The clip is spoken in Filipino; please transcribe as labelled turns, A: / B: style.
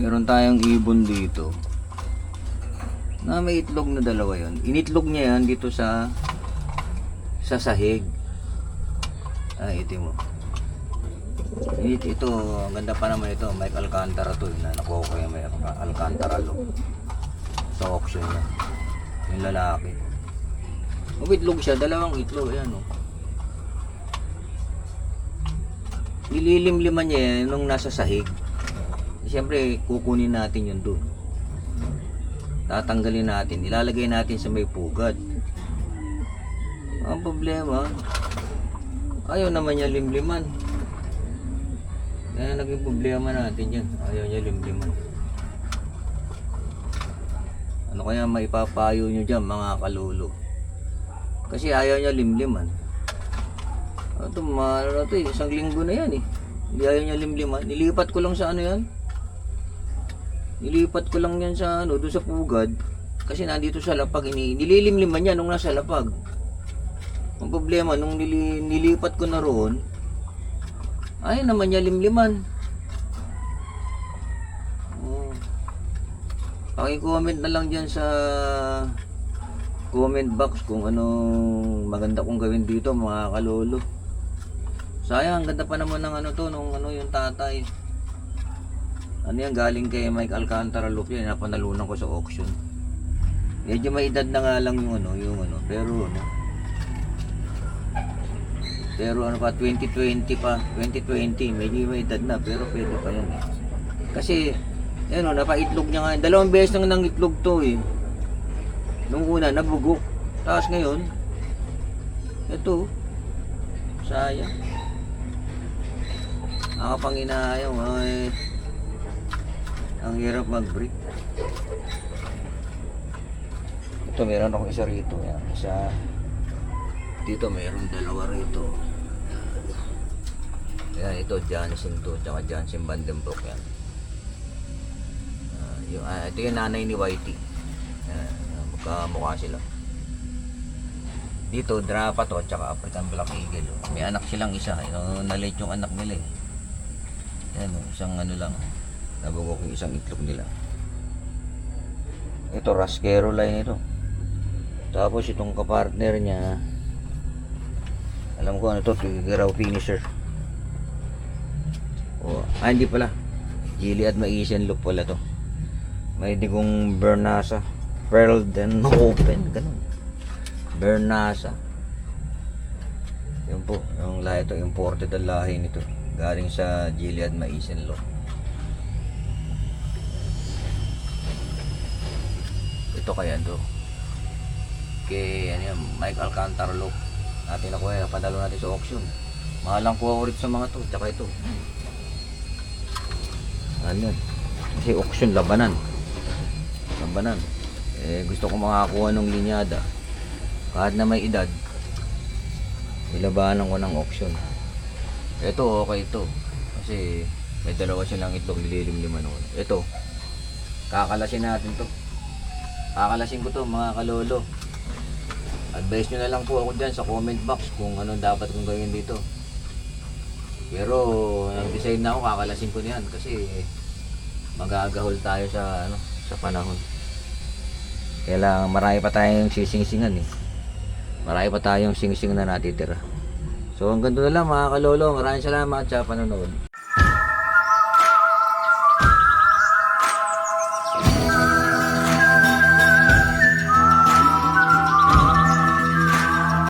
A: Meron tayong ibon dito na may itlog na dalawa yon. Initlog niya yan dito sa sahig. Ito mo. Ito, ang ganda pa naman ito. Mike Alcantara to. Nakuha ko yung Mike Alcantara sa auction niya. Yung lalaki. Itlog siya, dalawang itlog. Ayan o. Nililimliman niya yan nung nasa sahig. Siyempre, kukunin natin yun doon. Tatanggalin natin. Ilalagay natin sa may pugad. Ang problema, ayaw naman niya limliman. Kaya naging problema natin yan. Ayaw niya limliman. Ano kaya maipapayo nyo dyan, mga kalolo? Kasi ayaw niya limliman. Ito, isang linggo na yan eh. Hindi ayaw niya limliman. Nilipat ko lang sa ano yan. Nilipat ko lang yan sa ano, doon sa pugad. Kasi nandito sa lapag, nililimliman niya nung nasa lapag. Ang problema, nung nilipat ko na roon, ayaw naman niya limliman. Paki-comment na lang dyan sa comment box kung anong maganda kong gawin dito, mga kalolo. Sayang, ganda pa naman ng ano to, nung ano yung tatay. Ano yan, galing kay Mike Alcantara loop yan, napanalunan ko sa auction. Medyo may edad na nga lang yung ano, pero ano pa, 2020 pa, 2020, medyo may edad na, pero pwede pa yan eh. Kasi, yan o, napaitlog niya nga, dalawang beses nang nangitlog to eh. Nung una, nabugok. Tapos ngayon, ito, sayang. Nakapanginayaw, ay, ang hirap mag-break. Ito, meron akong isa rito. Yan. Isa, dito meron dalawa rito. Yan, ito Johnson to, tsaka Johnson Vandenbroek yan. Ito yung nanay ni Whitey. Magkamukha sila. Dito, Drapa to, tsaka African Black Eagle. May anak silang isa. Nalit yung anak nila eh. Yan, isang ano lang. Nabugok yung isang itlog nila. Ito, Rasquero line ito. Tapos itong kapartner niya, alam ko ano to, Tigaraw finisher. Hindi pala, Gilead Maisian look pala to. May digong Bernasa, Pearl then open, ganun. Bernasa. Yun po, yung lahi ito, imported ang lahi nito, galing sa Gilead Maisian look. Ito kaya to kay ano yan, Mike Alcantara look natin nakuha, napadalo natin sa auction. Mahalang kuha ko rin sa mga to, tsaka ito ano yan, kasi auction labanan gusto ko makakuha ng linyada kahit na may edad, ilabanan ko ng auction. Ito okay ito kasi may dalawa silang itlog, nililimliman ako. Ito kakalasin natin to. Kakalasin ko to, mga kalolo. Advice nyo na lang po ako dyan sa comment box kung ano dapat kong gawin dito. Pero nag-decide na ako, kakalasin ko niyan kasi magagahol tayo sa sa panahon. Kailangan marami pa tayong sising-singan eh. Marami pa tayong sing-sing na natitira. So hanggang doon na lang, mga kalolo. Maraming salamat sa panonood.